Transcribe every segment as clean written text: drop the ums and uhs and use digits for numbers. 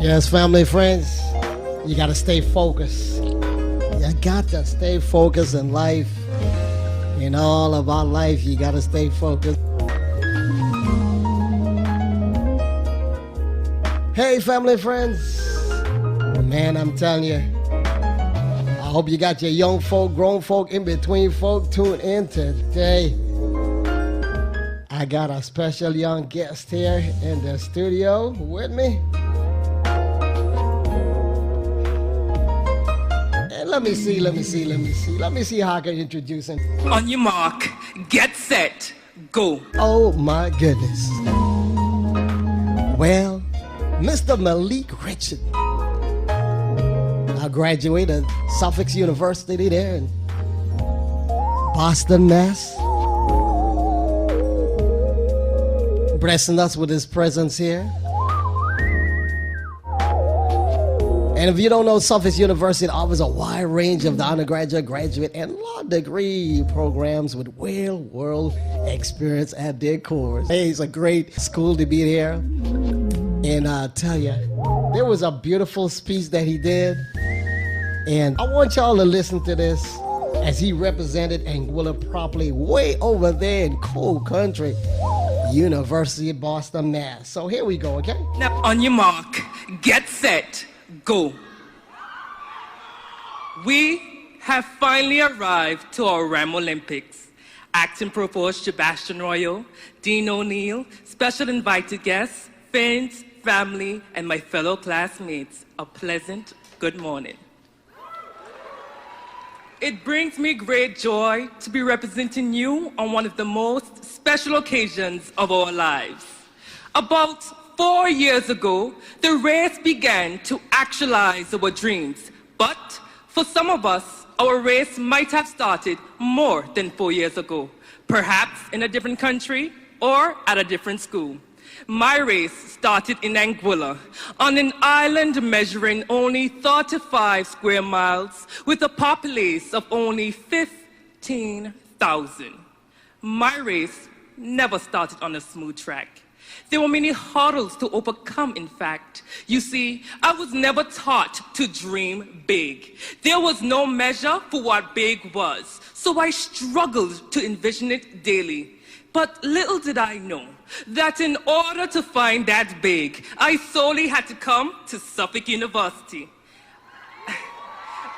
Yes, family, friends, you gotta stay focused. You got to stay focused in life. In all of our life, you gotta stay focused. Hey, family, friends. Man, I'm telling you, I hope you got your young folk, grown folk, in between folk tuned in today. I got a special young guest here in the studio with me. And let me see how I can introduce him. On your mark, get set, go. Oh my goodness. Well, Mr. Malik Richard. I graduated Suffolk University there in Boston, Mass. Blessing us with his presence here. And if you don't know, Suffolk University offers a wide range of the undergraduate, graduate, and law degree programs with real world experience at their core. Hey, it's a great school to be here. And I tell you, there was a beautiful speech that he did. And I want y'all to listen to this as he represented Anguillan properly way over there in cool country, University of Boston, Mass. So here we go, okay? Now, on your mark, get set, go. We have finally arrived to our RAM Olympics. Acting Provost Sebastian Royal, Dean O'Neill, special invited guests, friends, family, and my fellow classmates, a pleasant good morning. It brings me great joy to be representing you on one of the most special occasions of our lives. About 4 years ago, the race began to actualize our dreams. But for some of us, our race might have started more than 4 years ago, perhaps in a different country or at a different school. My race started in Anguillan, on an island measuring only 35 square miles with a populace of only 15,000. My race never started on a smooth track. There were many hurdles to overcome, in fact. You see, I was never taught to dream big. There was no measure for what big was, so I struggled to envision it daily. But little did I know that in order to find that big, I solely had to come to Suffolk University.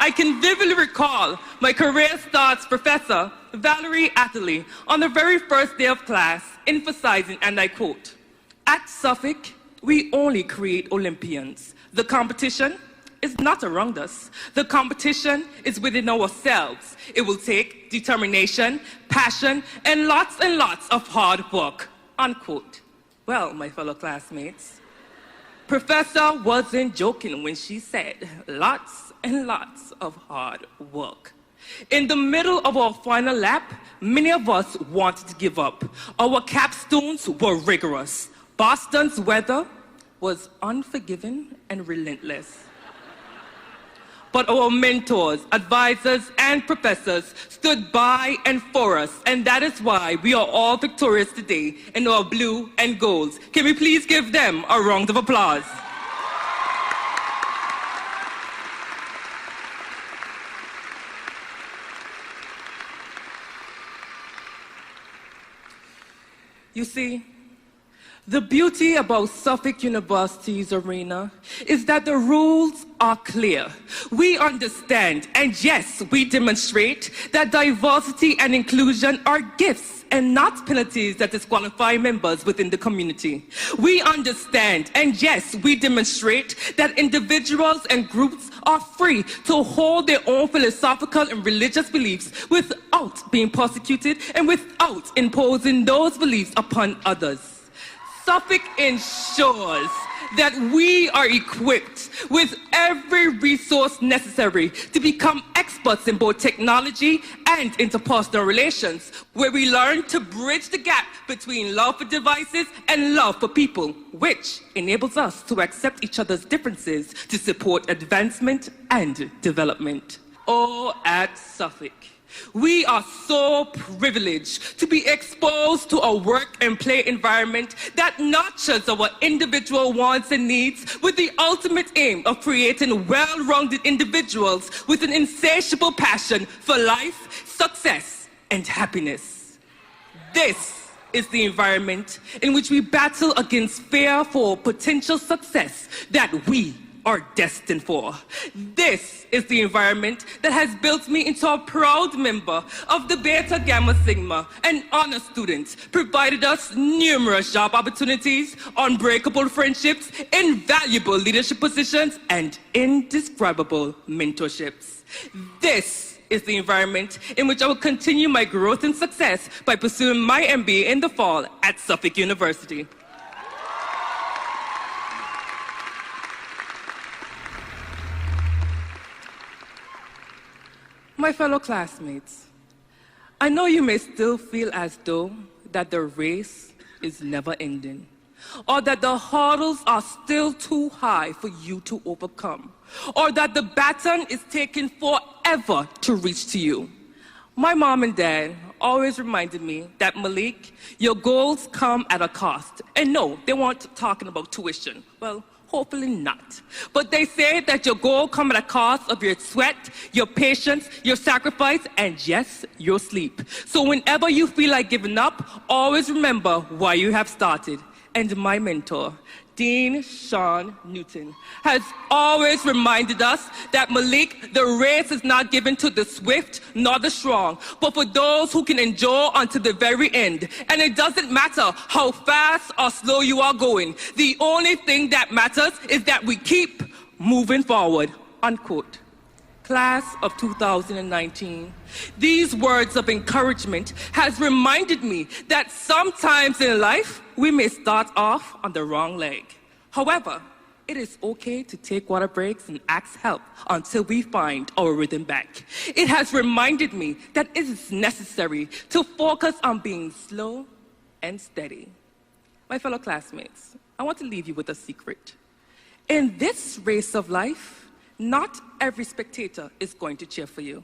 I can vividly recall my career starts professor, Valerie Atherley, on the very first day of class, emphasizing, and I quote, "At Suffolk, we only create Olympians. The competition is not around us. The competition is within ourselves. It will take determination, passion, and lots of hard work," unquote. Well, my fellow classmates, Professor wasn't joking when she said lots and lots of hard work. In the middle of our final lap, many of us wanted to give up. Our capstones were rigorous. Boston's weather was unforgiving and relentless. But our mentors, advisors, and professors stood by and for us, and that is why we are all victorious today in our blue and golds. Can we please give them a round of applause? You see, the beauty about Suffolk University's arena is that the rules are clear. We understand, and yes, we demonstrate that diversity and inclusion are gifts and not penalties that disqualify members within the community. We understand, and yes, we demonstrate that individuals and groups are free to hold their own philosophical and religious beliefs without being persecuted and without imposing those beliefs upon others. Suffolk ensures that we are equipped with every resource necessary to become experts in both technology and interpersonal relations, where we learn to bridge the gap between love for devices and love for people, which enables us to accept each other's differences to support advancement and development. Oh, at Suffolk, We are so privileged to be exposed to a work and play environment that nurtures our individual wants and needs with the ultimate aim of creating well-rounded individuals with an insatiable passion for life, success, and happiness. This is the environment in which we battle against fear for potential success that we are destined for. This is the environment that has built me into a proud member of the Beta Gamma Sygma, an honor student, provided us numerous job opportunities, unbreakable friendships, invaluable leadership positions, and indescribable mentorships. This is the environment in which I will continue my growth and success by pursuing my MBA in the fall at Suffolk University. My fellow classmates, I know you may still feel as though that the race is never ending, or that the hurdles are still too high for you to overcome, or that the baton is taking forever to reach to you. My mom and dad always reminded me that, Malik, your goals come at a cost. And no, they weren't talking about tuition. Well, hopefully not. But they say that your goal comes at a cost of your sweat, your patience, your sacrifice, and yes, your sleep. So whenever you feel like giving up, always remember why you have started. And my mentor, Dean Sean Newton, has always reminded us that, Malik, the race is not given to the swift nor the strong, but for those who can endure unto the very end. And it doesn't matter how fast or slow you are going. The only thing that matters is that we keep moving forward, unquote. Class of 2019, these words of encouragement has reminded me that sometimes in life, we may start off on the wrong leg. However, it is okay to take water breaks and ask help until we find our rhythm back. It has reminded me that it is necessary to focus on being slow and steady. My fellow classmates, I want to leave you with a secret. In this race of life, not every spectator is going to cheer for you.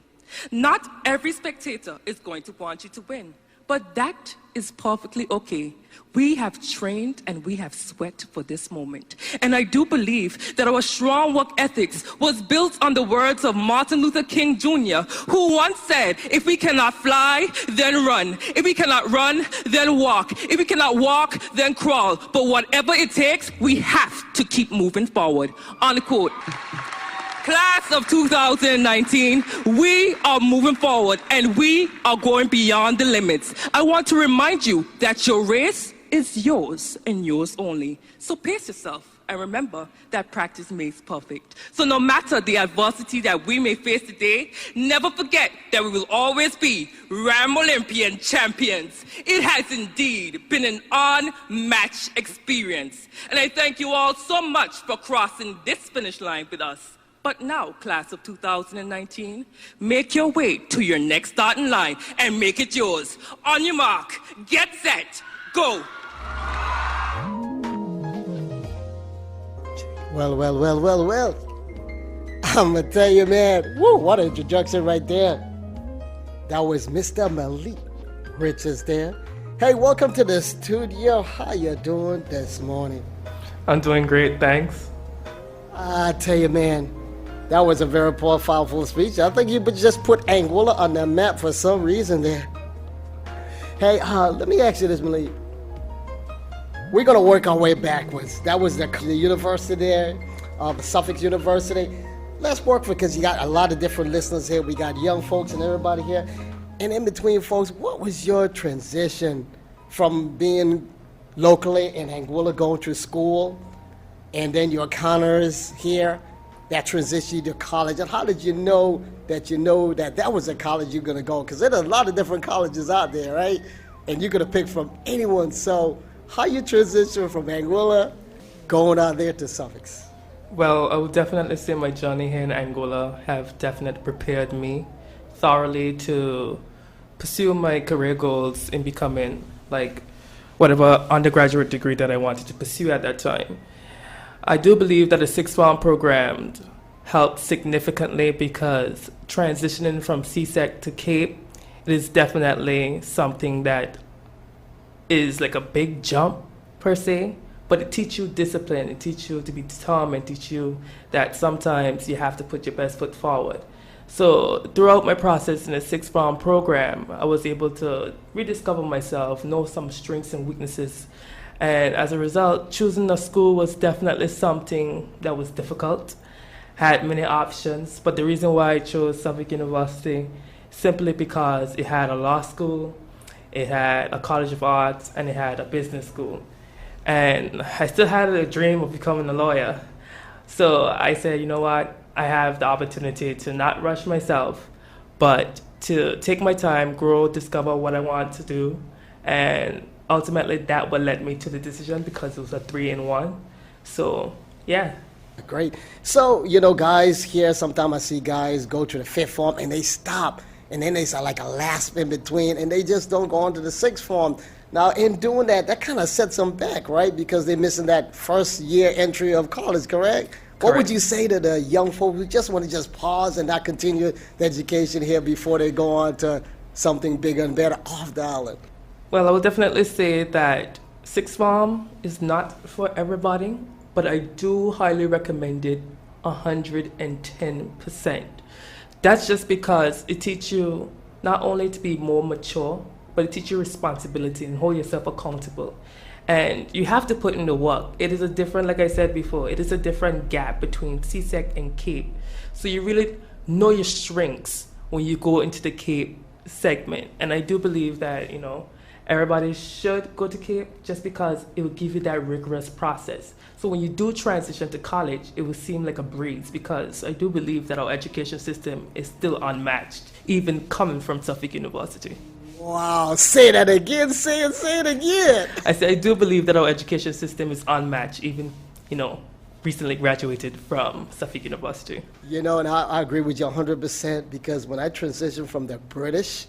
Not every spectator is going to want you to win. But that is perfectly okay. We have trained and we have sweat for this moment. And I do believe that our strong work ethics was built on the words of Martin Luther King Jr., who once said, if we cannot fly, then run. If we cannot run, then walk. If we cannot walk, then crawl. But whatever it takes, we have to keep moving forward. Unquote. Class of 2019, we are moving forward and we are going beyond the limits. I want to remind you that your race is yours and yours only. So pace yourself and remember that practice makes perfect. So no matter the adversity that we may face today, never forget that we will always be Ram Olympian champions. It has indeed been an unmatched experience. And I thank you all so much for crossing this finish line with us. But now, class of 2019, make your way to your next starting line and make it yours. On your mark, get set, go. Well. I'm gonna tell you, man, woo, what an introduction right there. That was Mr. Malik Richard there. Hey, welcome to the studio. How you doing this morning? I'm doing great, thanks. I tell you, man, that was a very powerful speech. I think you just put Anguillan on the map for some reason there. Hey, let me ask you this, Malik. We're going to work our way backwards. That was the university there, the Suffolk University. Let's work because you got a lot of different listeners here. We got young folks and everybody here. And in between, folks, what was your transition from being locally in Anguillan, going to school, and then your honors here, that transition to college? And how did you know that that was a college you're going to go? Because there are a lot of different colleges out there, right? And you're going to pick from anyone. So how you transition from Anguillan going out there to Suffolk? Well, I would definitely say my journey here in Anguillan have definitely prepared me thoroughly to pursue my career goals in becoming like whatever undergraduate degree that I wanted to pursue at that time. I do believe that the sixth form program helped significantly because transitioning from CSEC to CAPE, it is definitely something that is like a big jump per se, but it teaches you discipline, it teaches you to be determined, it teaches you that sometimes you have to put your best foot forward. So throughout my process in the sixth form program, I was able to rediscover myself, know some strengths and weaknesses. And as a result, choosing a school was definitely something that was difficult. Had many options, but the reason why I chose Suffolk University simply because it had a law school, it had a college of arts, and it had a business school. And I still had a dream of becoming a lawyer. So I said, you know what, I have the opportunity to not rush myself, but to take my time, grow, discover what I want to do. And ultimately that what led me to the decision because it was a 3-in-1. So yeah. Great. So, guys, here sometimes I see guys go to the fifth form and they stop. And then there's like a last in between and they just don't go on to the sixth form. Now, in doing that kind of sets them back, right? Because they're missing that first year entry of college, correct? What would you say to the young folks who just want to just pause and not continue the education here before they go on to something bigger and better off the island? Well, I would definitely say that sixth form is not for everybody, but I do highly recommend it 110%. That's just because it teaches you not only to be more mature, but it teaches you responsibility and hold yourself accountable. And you have to put in the work. It is a different, like I said before, it is a different gap between CSEC and CAPE. So you really know your strengths when you go into the CAPE segment. And I do believe that, everybody should go to CAPE just because it will give you that rigorous process. So when you do transition to college, it will seem like a breeze because I do believe that our education system is still unmatched, even coming from Suffolk University. Wow, say that again, say it again. I said I do believe that our education system is unmatched, even, recently graduated from Suffolk University. And I agree with you 100% because when I transitioned from the British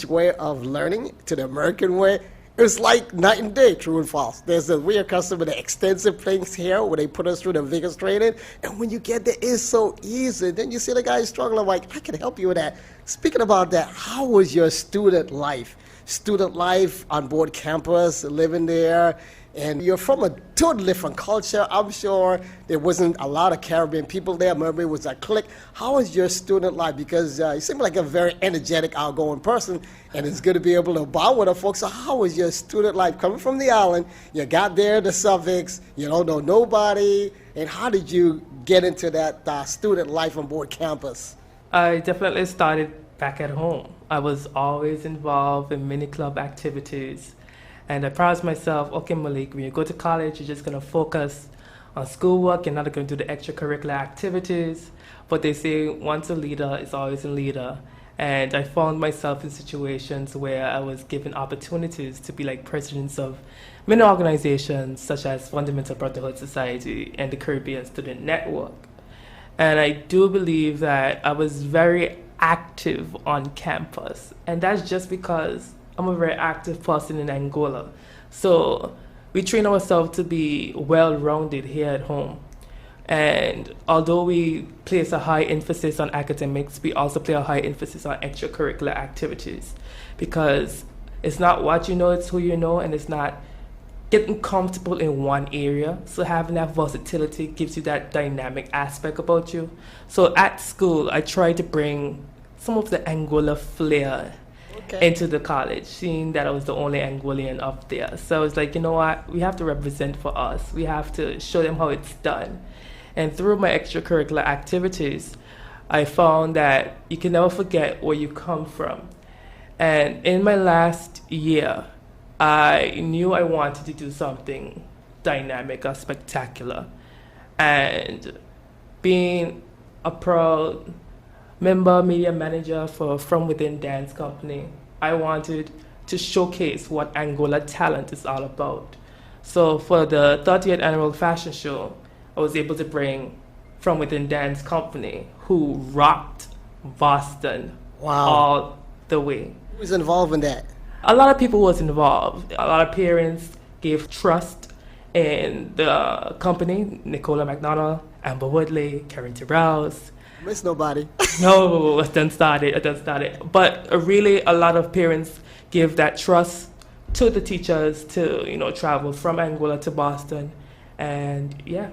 way of learning to the American way, it was like night and day, true and false. We are accustomed to the extensive things here where they put us through the vigorous training. And when you get there, it's so easy. Then you see the guy struggling, I'm like, I can help you with that. Speaking about that, how was your student life? Student life on board campus, living there. And you're from a totally different culture. I'm sure there wasn't a lot of Caribbean people there. Maybe it was a clique. How was your student life? Because you seem like a very energetic, outgoing person, and it's good to be able to bond with the folks. So how was your student life coming from the island? You got there, the Suffolks, you don't know nobody. And how did you get into that student life on board campus? I definitely started back at home. I was always involved in many club activities. And I promised myself, okay, Malik, when you go to college, you're just going to focus on schoolwork. You're not going to do the extracurricular activities. But they say once a leader is always a leader. And I found myself in situations where I was given opportunities to be like presidents of many organizations, such as Fundamental Brotherhood Society and the Caribbean Student Network. And I do believe that I was very active on campus. And that's just because I'm a very active person in Angola. So we train ourselves to be well-rounded here at home. And although we place a high emphasis on academics, we also place a high emphasis on extracurricular activities because it's not what you know, it's who you know, and it's not getting comfortable in one area. So having that versatility gives you that dynamic aspect about you. So at school, I try to bring some of the Angola flair into the college, seeing that I was the only Anguillan up there. So it's like, you know what, we have to represent for us. We have to show them how it's done. And through my extracurricular activities, I found that you can never forget where you come from. And in my last year, I knew I wanted to do something dynamic or spectacular. And being a proud member, media manager for From Within Dance Company, I wanted to showcase what Angola talent is all about. So for the 30th annual fashion show, I was able to bring From Within Dance Company, who rocked Boston all the way. Who was involved in that? A lot of people was involved. A lot of parents gave trust in the company, Nicola McDonald, Amber Woodley, Karen Rouse. Miss nobody. No, I done started. But really, a lot of parents give that trust to the teachers to, travel from Anguilla to Boston. And yeah.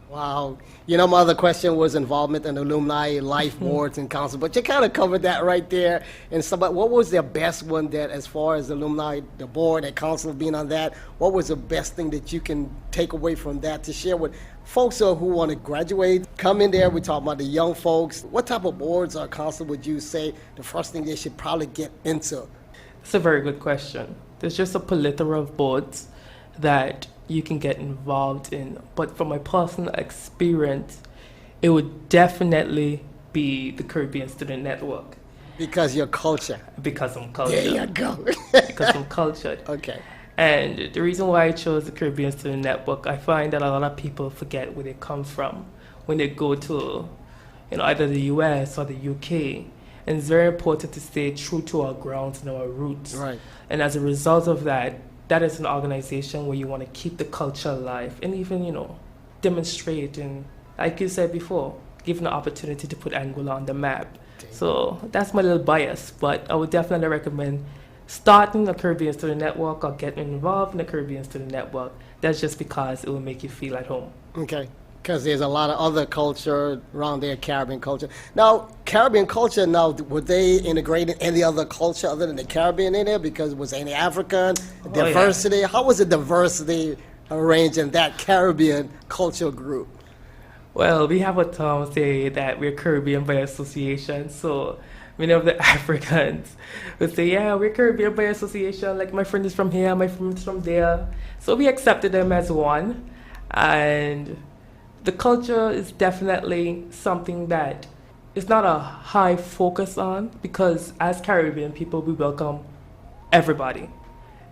Wow. My other question was involvement in alumni life boards and council, but you kind of covered that right there. And so, but what was the best one that, as far as alumni, the board and council being on that, what was the best thing that you can take away from that to share with folks who want to graduate, come in there? We talk about the young folks. What type of boards or council would you say the first thing they should probably get into? That's a very good question. There's just a plethora of boards that you can get involved in. But from my personal experience, it would definitely be the Caribbean Student Network. Because your culture. Because I'm cultured. There you go. Because I'm cultured. Okay. And the reason why I chose the Caribbean Student Network, I find that a lot of people forget where they come from when they go to either the US or the UK. And it's very important to stay true to our grounds and our roots. Right. And as a result of that, that is an organization where you want to keep the culture alive and even, demonstrate and, like you said before, give an opportunity to put Anguilla on the map. Okay. So that's my little bias, but I would definitely recommend starting a Caribbean Student Network or getting involved in the Caribbean Student Network. That's just because it will make you feel at home. Okay. Because there's a lot of other culture around there, Caribbean culture. Now, Caribbean culture, were they integrating any other culture other than the Caribbean in there? Because was any African diversity? Yeah. How was the diversity arranged in that Caribbean cultural group? Well, we have a term say that we're Caribbean by association. So many of the Africans would say, yeah, we're Caribbean by association. Like, my friend is from here, my friend is from there. So we accepted them as one. And the culture is definitely something that is not a high focus on, because as Caribbean people, we welcome everybody.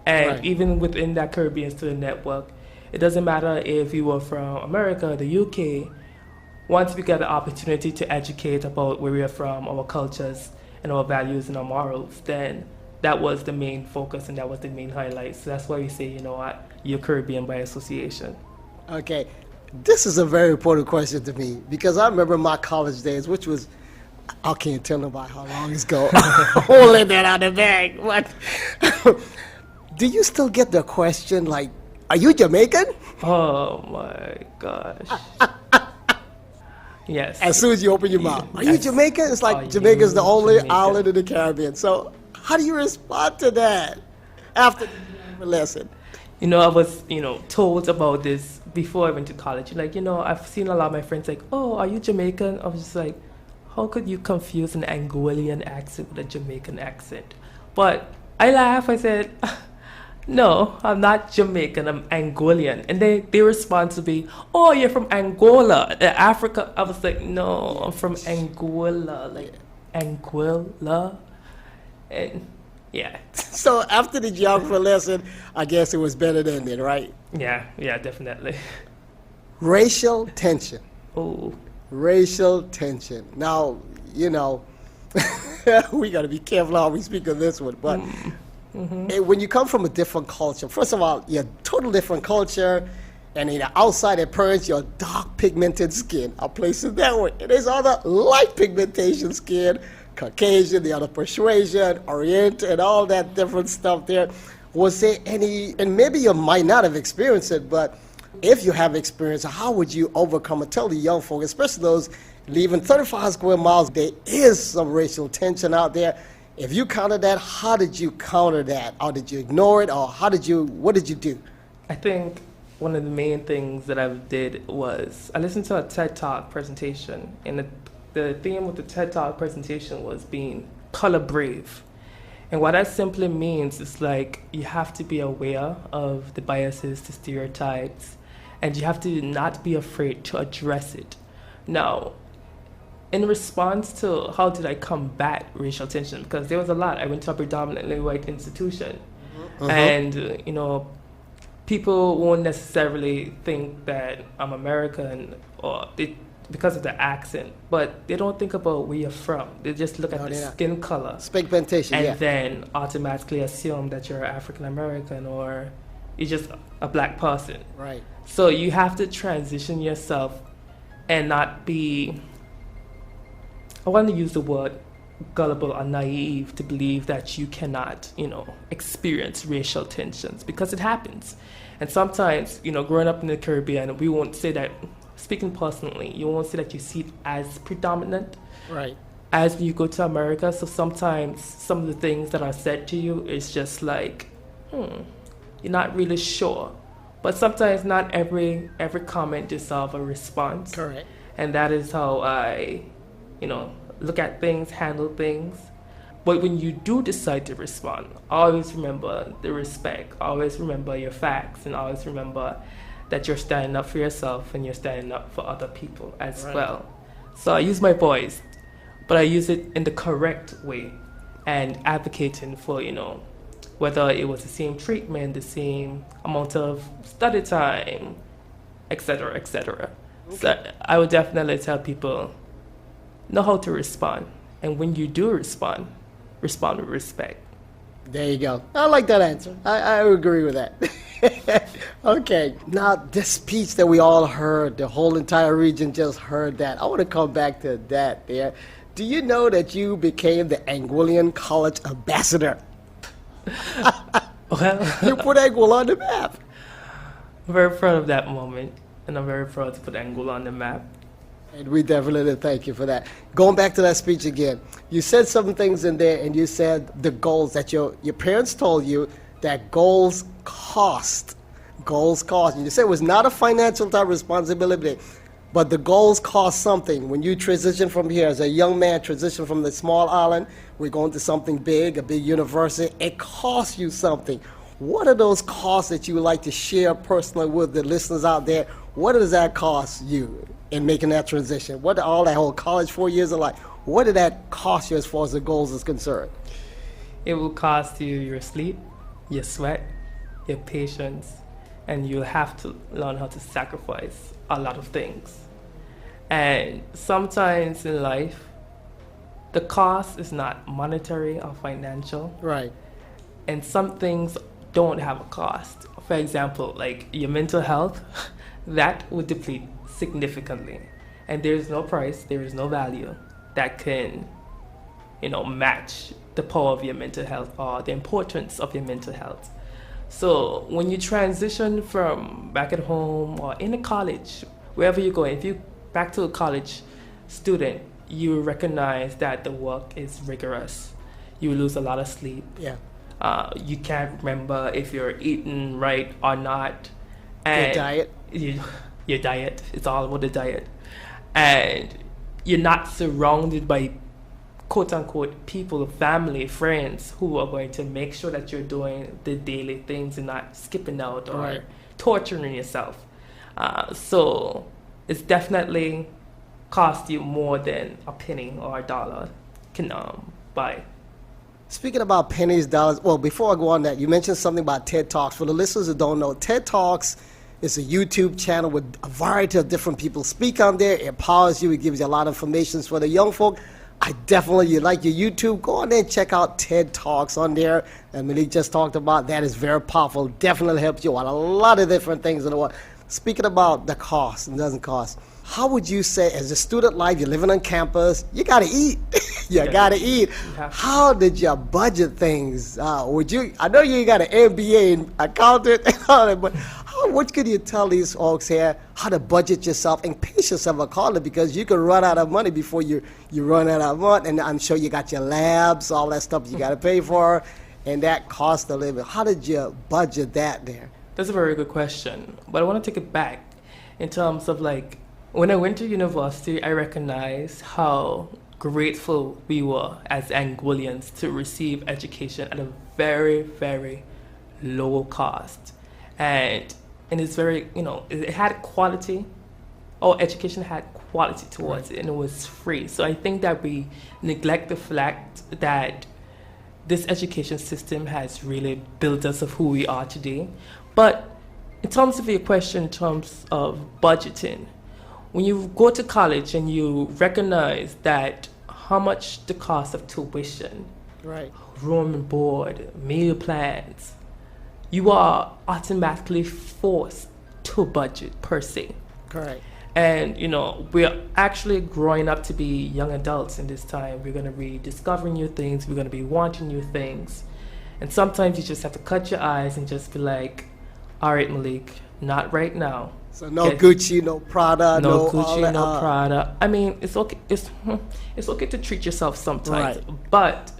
And even within that Caribbean Student Network, it doesn't matter if you were from America, the UK, once we get the opportunity to educate about where we are from, our cultures and our values and our morals, then that was the main focus and that was the main highlight. So that's why we say, you're Caribbean by association. Okay. This is a very important question to me, because I remember my college days, which was, I can't tell nobody how long it's ago. Holding that out of the bag. What? Do you still get the question, like, are you Jamaican? Oh my gosh. Yes. As soon as you open your mouth, are you Jamaican? It's like Jamaica's the only island in the Caribbean. So how do you respond to that after the lesson? I was, told about this before I went to college. Like, I've seen a lot of my friends like, oh, are you Jamaican? I was just like, how could you confuse an Anguillan accent with a Jamaican accent? But I laugh. I said, no, I'm not Jamaican. I'm Anguillan. And they respond to me, oh, you're from Angola, Africa. I was like, no, I'm from Anguilla, like Anguilla. And yeah. So after the geography lesson, I guess it was better than it, right? Yeah, definitely. Racial tension. Oh. Racial tension. Now, we got to be careful how we speak of this one, but when you come from a different culture, first of all, you're a total different culture, and in the outside appearance, you're dark pigmented skin. I'll place it that way. And there's other light pigmentation skin, Caucasian, the other persuasion, Orient, and all that different stuff there. Was there any, and maybe you might not have experienced it, but if you have experienced it, how would you overcome it? Tell the young folk, especially those leaving 35 square miles, there is some racial tension out there. If you counter that, how did you counter that? Or did you ignore it? Or what did you do? I think one of the main things that I did was I listened to a TED Talk presentation, and the theme with the TED Talk presentation was being color brave. And what that simply means is like you have to be aware of the biases, the stereotypes, and you have to not be afraid to address it. Now, in response to how did I combat racial tension, because there was a lot. I went to a predominantly white institution, and people won't necessarily think that I'm American or because of the accent, but they don't think about where you're from. They just look at the skin color, pigmentation, and then automatically assume that you're African American or You're just a black person. Right. So you have to transition yourself and not be, I want to use the word gullible or naive to believe that you cannot, experience racial tensions, because it happens. And sometimes, growing up in the Caribbean, we won't say that, speaking personally, you won't say that you see it as predominant. Right. As you go to America. So sometimes some of the things that are said to you is just like, you're not really sure. But sometimes not every comment deserves a response. Correct. And that is how I, look at things, handle things. But when you do decide to respond, always remember the respect, always remember your facts, and always remember that you're standing up for yourself and you're standing up for other people as well. So I use my voice, but I use it in the correct way and advocating for, whether it was the same treatment, the same amount of study time, etc., etc. Okay. So I would definitely tell people, know how to respond. And when you do respond with respect. There you go. I like that answer. I agree with that. Okay. Now, this speech that we all heard, the whole entire region just heard that. I want to come back to that there. Do you know that you became the Anguillan College ambassador? Well, you put Anguilla on the map. I'm very proud of that moment, and I'm very proud to put Anguilla on the map. And we definitely thank you for that. Going back to that speech again, you said some things in there, and you said the goals that your parents told you that goals cost. Goals cost. And you said it was not a financial type responsibility, but the goals cost something. When you transition from here as a young man, transition from the small island, we're going to something big, a big university. It costs you something. What are those costs that you would like to share personally with the listeners out there? What does that cost you in making that transition? What all that whole college 4 years of life, what did that cost you as far as the goals is concerned? It will cost you your sleep, your sweat, your patience, and you'll have to learn how to sacrifice a lot of things. And sometimes in life, the cost is not monetary or financial. Right. And some things don't have a cost. For example, like your mental health, that would deplete significantly. And there's no price, there is no value that can, match the power of your mental health or the importance of your mental health. So when you transition from back at home or in a college, wherever you go, if you back to a college student, you recognize that the work is rigorous. You lose a lot of sleep. Yeah. You can't remember if you're eating right or not. And your diet. Your diet. It's all about the diet. And you're not surrounded by quote-unquote people, family, friends who are going to make sure that you're doing the daily things and not skipping out or torturing yourself. So it's definitely cost you more than a penny or a dollar can buy. Speaking about pennies, dollars, well, before I go on that, you mentioned something about TED Talks. For the listeners who don't know, TED Talks is a YouTube channel with a variety of different people speak on there. It empowers you. It gives you a lot of information for the young folk. You like your YouTube, go on there and check out TED Talks on there. And Malik just talked about that. Is very powerful. Definitely helps you on a lot of different things in the world. Speaking about the cost, it doesn't cost. How would you say, as a student life, you're living on campus, you got to eat. you got to eat. How did you budget things? I know you got an MBA in accounting and all that, but what could you tell these folks here how to budget yourself and pace yourself accordingly? Because you could run out of money before you run out of money. And I'm sure you got your labs, all that stuff you got to pay for, and that cost a little bit. How did you budget that there? That's a very good question. But I want to take it back in terms of when I went to university, I recognized how grateful we were as Anguillians to receive education at a very, very low cost. And it's very, it had quality. Our education had quality towards it, and it was free. So I think that we neglect the fact that this education system has really built us of who we are today. But in terms of your question, in terms of budgeting, when you go to college and you recognize that how much the cost of tuition, room and board, meal plans, you are automatically forced to budget per se. Correct. And, we're actually growing up to be young adults in this time. We're going to be discovering new things. We're going to be wanting new things. And sometimes you just have to cut your eyes and just be like, all right, Malik, not right now. So no Gucci, no Prada, no Gucci, no Prada. I mean, it's okay. It's okay to treat yourself sometimes, right. But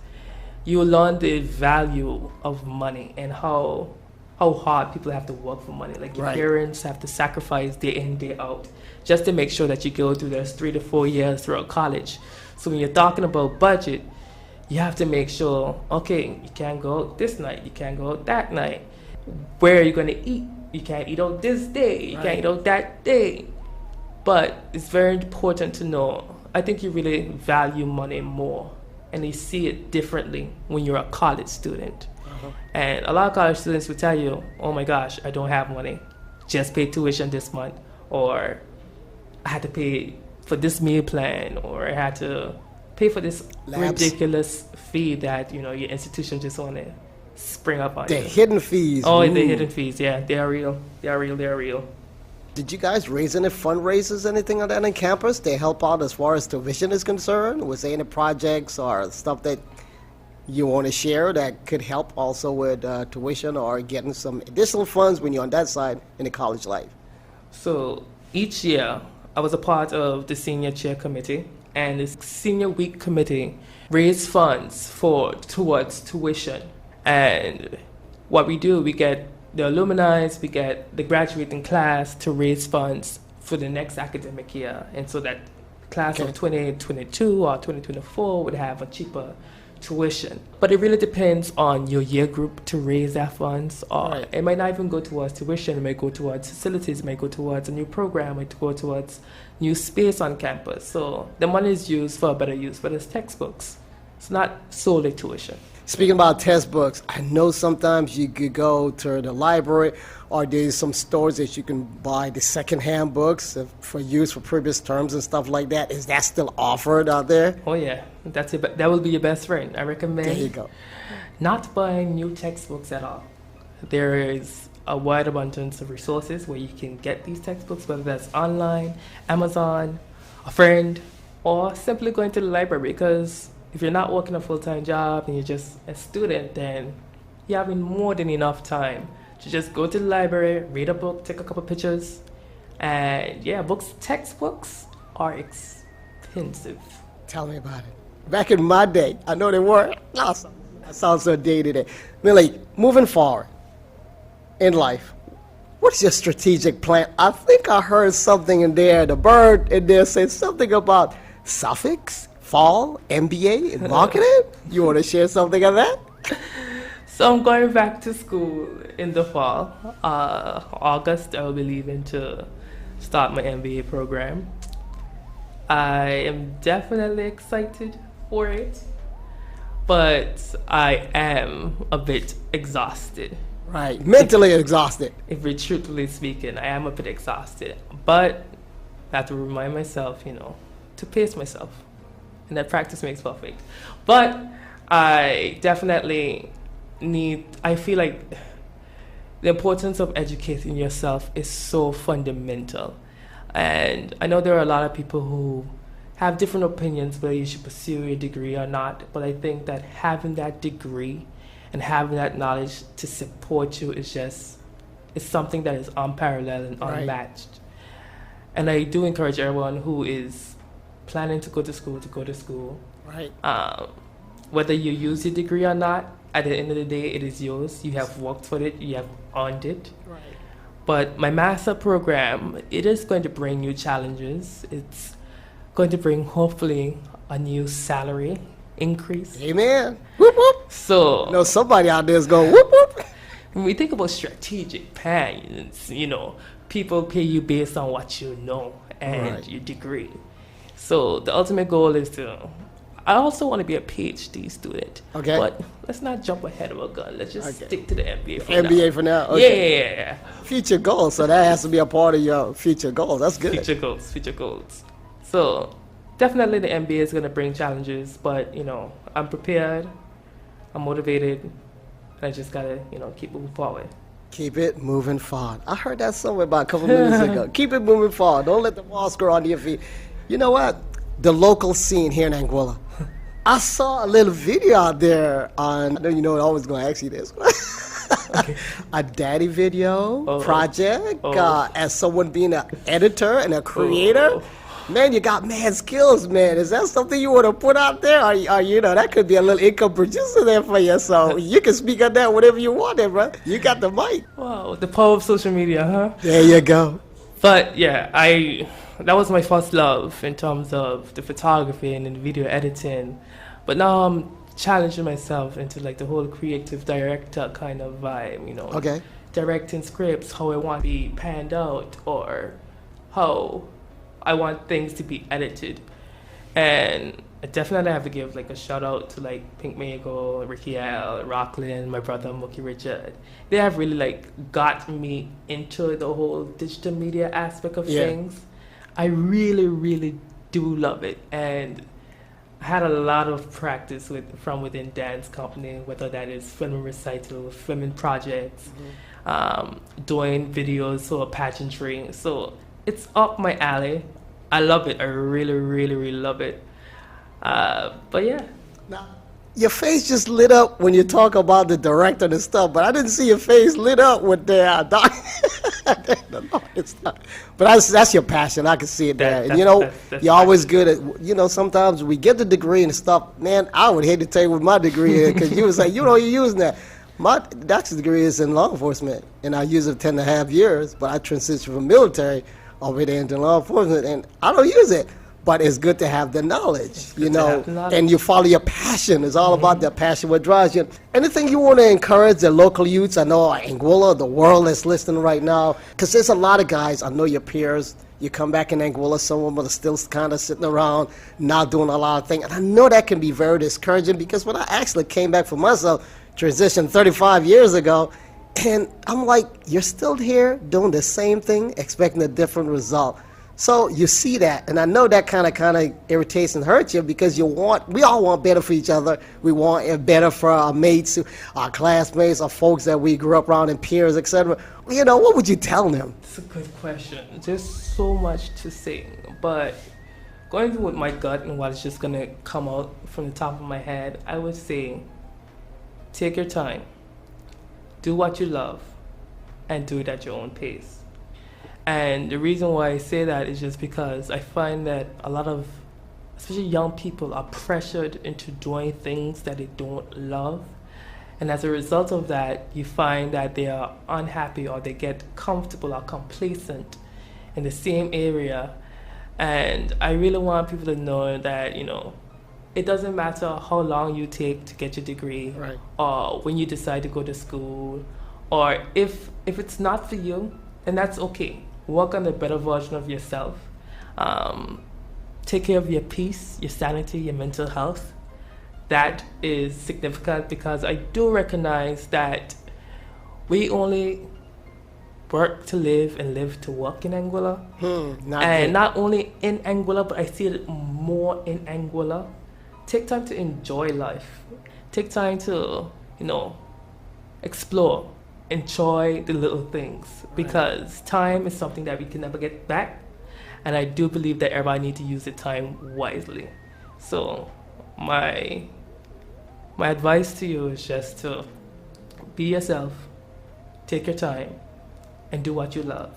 you learn the value of money and how hard people have to work for money. Like your right. parents have to sacrifice day in, day out just to make sure that you go through those 3 to 4 years throughout college. So when you're talking about budget, you have to make sure, okay, you can't go out this night, you can't go out that night. Where are you going to eat? You can't eat out this day, you can't eat out that day. But it's very important to know, I think you really value money more and you see it differently when you're a college student. And a lot of college students will tell you, oh my gosh, I don't have money. Just pay tuition this month. Or I had to pay for this meal plan. Or I had to pay for this ridiculous fee that, your institution just want to spring up on you. The hidden fees. Oh, the hidden fees, yeah. They're real. They're real. Did you guys raise any fundraisers, anything like that on campus? They help out as far as tuition is concerned? Was there any projects or stuff that you want to share that could help also with tuition or getting some additional funds when you're on that side in the college life? So each year, I was a part of the senior chair committee, and the senior week committee raised funds towards tuition. And what we do, we get the alumni, we get the graduating class to raise funds for the next academic year. And so that class of 2022 or 2024 would have a cheaper tuition. But it really depends on your year group to raise that funds. Or it might not even go towards tuition. It might go towards facilities. It might go towards a new program. It might go towards new space on campus. So the money is used for a better use, but it's textbooks. It's not solely tuition. Speaking about textbooks, I know sometimes you could go to the library or there's some stores that you can buy the secondhand books for use for previous terms and stuff like that. Is that still offered out there? Oh, yeah. That will be your best friend. I recommend there you go. Not buying new textbooks at all. There is a wide abundance of resources where you can get these textbooks, whether that's online, Amazon, a friend, or simply going to the library, because if you're not working a full-time job and you're just a student, then you're having more than enough time to just go to the library, read a book, take a couple pictures. And textbooks are expensive. Tell me about it. Back in my day, I know they were. Awesome. That sounds so day-to-day. Millie, moving forward in life, what's your strategic plan? I think I heard something in there, the bird in there said something about suffix. Fall, MBA in marketing? You want to share something on that? So I'm going back to school in the fall. August, I will be leaving to start my MBA program. I am definitely excited for it, but I am a bit exhausted. Right, mentally exhausted. If we're truthfully speaking, I am a bit exhausted, but I have to remind myself, to pace myself. And that practice makes perfect. But I definitely I feel like the importance of educating yourself is so fundamental. And I know there are a lot of people who have different opinions whether you should pursue your degree or not, but I think that having that degree and having that knowledge to support you is something that is unparalleled and unmatched. Right. And I do encourage everyone who is planning to go to school. Right. Whether you use your degree or not, at the end of the day, it is yours. You have worked for it. You have earned it. Right. But my master program, it is going to bring new challenges. It's going to bring, hopefully, a new salary increase. Amen. Whoop, whoop. So, somebody out there is going, whoop, whoop. When we think about strategic plans, people pay you based on what you know and your degree. So the ultimate goal is I also want to be a PhD student. Okay. But let's not jump ahead of a gun. Let's just stick to the MBA for now. MBA for now? Okay. Yeah. Future goals. So that has to be a part of your future goals. That's good. Future goals. So definitely the MBA is going to bring challenges, but, I'm prepared. I'm motivated. And I just got to, keep moving forward. Keep it moving forward. I heard that somewhere about a couple minutes ago. Keep it moving forward. Don't let the walls grow under your feet. You know what? The local scene here in Anguilla. I saw a little video out there on, I know you know I was going to ask you this. Okay. A daddy video project as someone being an editor and a creator. Man, you got mad skills, man. Is that something you want to put out there? Or you know, that could be a little income producer there for you. So you can speak on that whatever you want there, bro. You got the mic. Wow, the power of social media, huh? There you go. But yeah, that was my first love in terms of the photography and the video editing. But now I'm challenging myself into like the whole creative director kind of vibe, you know. Okay. Directing scripts, how I want to be panned out, or how I want things to be edited. And I definitely have to give like a shout out to like Pink Mago, Ricky L, Rocklin, my brother Malik Richard. They have really like got me into the whole digital media aspect of things. I really, really do love it. And I had a lot of practice from within dance company, whether that is filming recitals, filming projects, doing videos or pageantry. So it's up my alley. I love it. I really, really, really love it. But yeah. Now, your face just lit up when you talk about the director and stuff, but I didn't see your face lit up with the it's not. But that's your passion. I can see it there. And you know, you're always good at, you know, sometimes we get the degree and stuff. Man, I would hate to tell you what my degree is, because you was like, you know, you're using that. My doctor's degree is in law enforcement, and I used it 10.5 years, but I transitioned from military over there into law enforcement, and I don't use it. But it's good to have the knowledge, you know, and you follow your passion. It's all about that passion, what drives you. Anything you want to encourage the local youths? I know Anguilla, the world that's listening right now, because there's a lot of guys, I know your peers, you come back in Anguilla, some of them are still kind of sitting around, not doing a lot of things. And I know that can be very discouraging, because when I actually came back for myself, transitioned 35 years ago, and I'm like, you're still here doing the same thing, expecting a different result. So you see that, and I know that kind of irritates and hurts you, because we all want better for each other. We want it better for our mates, our classmates, our folks that we grew up around, and peers, etc. You know, what would you tell them? It's a good question. There's so much to say, but going through with my gut and what's just gonna come out from the top of my head, I would say, take your time, do what you love, and do it at your own pace. And the reason why I say that is just because I find that a lot of, especially young people, are pressured into doing things that they don't love. And as a result of that, you find that they are unhappy, or they get comfortable or complacent in the same area. And I really want people to know that, you know, it doesn't matter how long you take to get your degree, right, or when you decide to go to school, or if it's not for you, then that's okay. Work on a better version of yourself. Take care of your peace, your sanity, your mental health. That is significant, because I do recognize that we only work to live and live to work in Anguilla. Not only in Anguilla, but I see it more in Anguilla. Take time to enjoy life. Take time to, you know, explore. Enjoy the little things, because time is something that we can never get back, and I do believe that everybody needs to use the time wisely. So my advice to you is just to be yourself, take your time, and do what you love.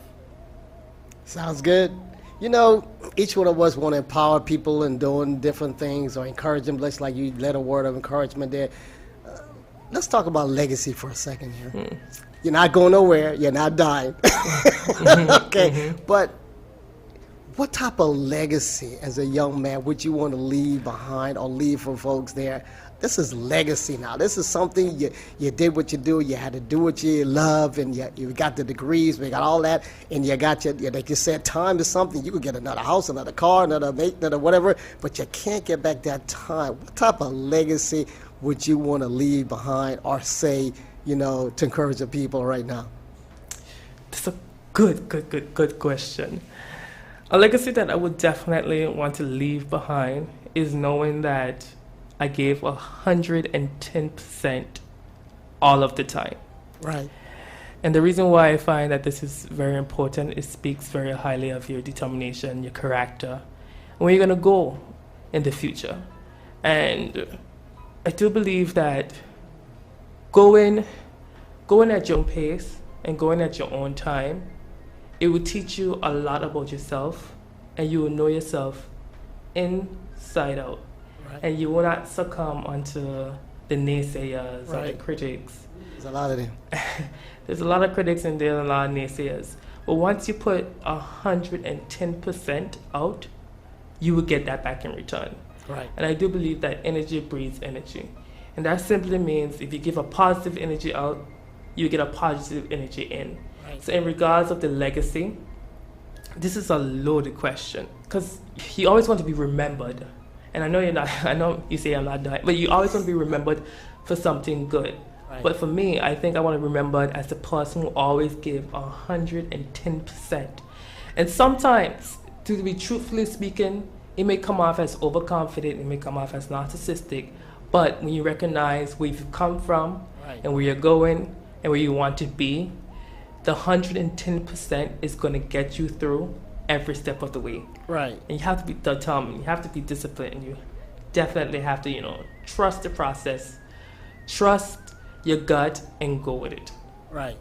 Sounds good. You know, each one of us want to empower people in doing different things, or encourage them, just like you let a word of encouragement there. Let's talk about legacy for a second here. You're not going nowhere. You're not dying. Okay. But what type of legacy as a young man would you want to leave behind, or leave for folks there? This is legacy now. This is something you did what you do. You had to do what you love, and you got the degrees, you got all that, and you got like you said, time is something. You could get another house, another car, another mate, another whatever, but you can't get back that time. What type of legacy would you want to leave behind, or say, you know, to encourage the people right now? That's a good question. A legacy that I would definitely want to leave behind is knowing that I gave 110% all of the time. Right. And the reason why I find that this is very important, it speaks very highly of your determination, your character, and where you're going to go in the future. And I do believe that going at your own pace and going at your own time, it will teach you a lot about yourself, and you will know yourself inside out. Right. And you will not succumb onto the naysayers or the critics. There's a lot of them. There's a lot of critics and there's a lot of naysayers. But once you put 110% out, you will get that back in return. Right. And I do believe that energy breeds energy. And that simply means if you give a positive energy out, you get a positive energy in. Right. So in regards of the legacy, this is a loaded question because you always want to be remembered. And I know you're not, I know you say I'm not dying, but you always want to be remembered for something good. Right. But for me, I think I want to be remembered as the person who always give 110%. And sometimes, to be truthfully speaking, it may come off as overconfident, it may come off as narcissistic, but when you recognize where you've come from, right, and where you're going and where you want to be, the 110% is going to get you through every step of the way. Right. And you have to be determined, you have to be disciplined, and you definitely have to, trust the process, trust your gut, and go with it. Right.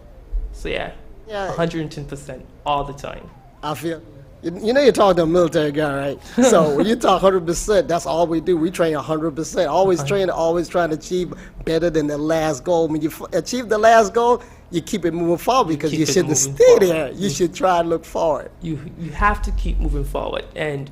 So yeah, 110% all the time. I feel, you're talking to a military guy, right? So when you talk 100%, that's all we do. We train 100%. Always train, always trying to achieve better than the last goal. When you achieve the last goal, you keep it moving forward because you shouldn't stay there. You should try and look forward. You have to keep moving forward, and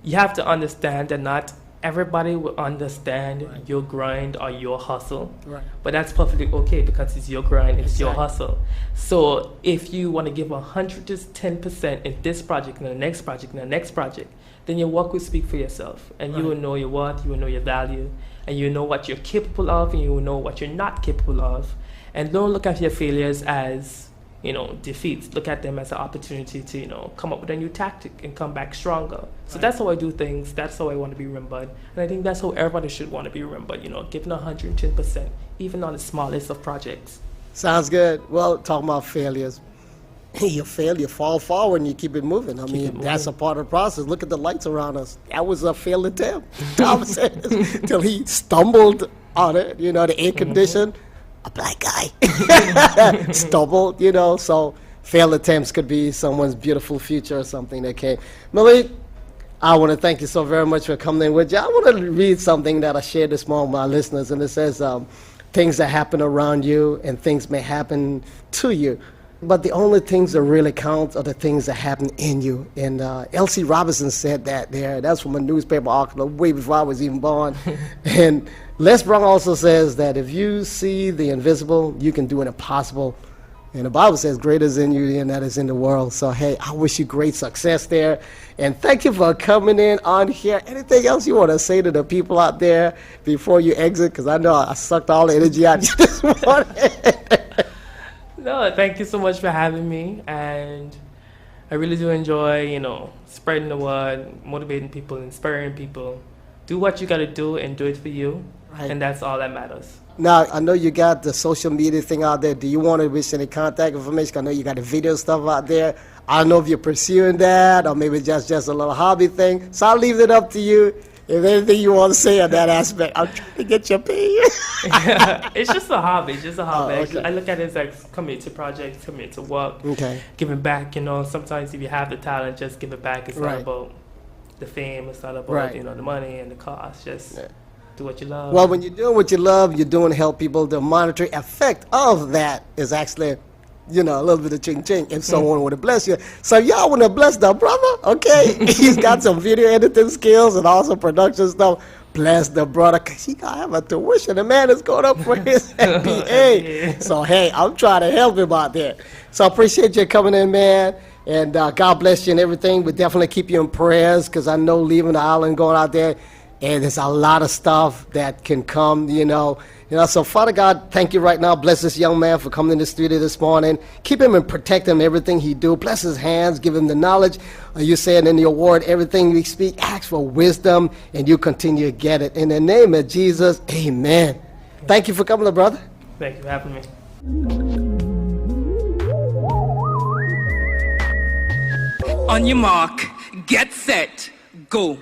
you have to understand that not everybody will understand your grind or your hustle, but that's perfectly okay because it's your grind, it's your hustle. So if you want to give 110% in this project and the next project and the next project, then your work will speak for yourself, and you will know your worth, you will know your value, and you know what you're capable of, and you will know what you're not capable of. And don't look at your failures as defeats. Look at them as an opportunity to, come up with a new tactic and come back stronger. So that's how I do things. That's how I want to be remembered. And I think that's how everybody should want to be remembered, giving 110%, even on the smallest of projects. Sounds good. Well, talking about failures, you fail, you fall forward, and you keep it moving. I mean, that's a part of the process. Look at the lights around us. That was a failed attempt. Tom said, till he stumbled on it, the air conditioned. A black guy stumbled, so failed attempts could be someone's beautiful future or something that came. Malik, I want to thank you so very much for coming in with you. I want to read something that I shared this morning with my listeners, and it says, things that happen around you and things may happen to you, but the only things that really count are the things that happen in you. And L.C. Robinson said that there. That's from a newspaper article way before I was even born. And Les Brown also says that if you see the invisible, you can do an impossible. And the Bible says, greater is in you than that is in the world. So, hey, I wish you great success there. And thank you for coming in on here. Anything else you want to say to the people out there before you exit? Because I know I sucked all the energy out of you this morning. No, thank you so much for having me. And I really do enjoy, spreading the word, motivating people, inspiring people. Do what you got to do and do it for you. Right. And that's all that matters. Now, I know you got the social media thing out there. Do you want to wish any contact information? I know you got the video stuff out there. I don't know if you're pursuing that or maybe just a little hobby thing. So I'll leave it up to you. If anything you want to say on that aspect, I'm trying to get your pay. It's just a hobby. Just a hobby. Oh, okay. I look at it as like coming to projects, coming to work, giving back. Sometimes if you have the talent, just give it back. It's not about the fame. It's not about the money and the cost. Just do what you love. Well, when you're doing what you love, you're doing to help people. The monetary effect of that is actually, a little bit of ching-ching if someone would have blessed you. So y'all want to bless the brother, okay? He's got some video editing skills and also production stuff. Bless the brother, because he got to have a tuition. The man is going up for his MBA. So, hey, I'm trying to help him out there. So I appreciate you coming in, man. And God bless you and everything. But definitely keep you in prayers, because I know leaving the island, going out there, and there's a lot of stuff that can come, So, Father God, thank you right now. Bless this young man for coming in the studio this morning. Keep him and protect him, everything he do. Bless his hands. Give him the knowledge. You said in your word, everything we speak, ask for wisdom, and you continue to get it. In the name of Jesus, amen. Thank you for coming, brother. Thank you for having me. On your mark, get set, go.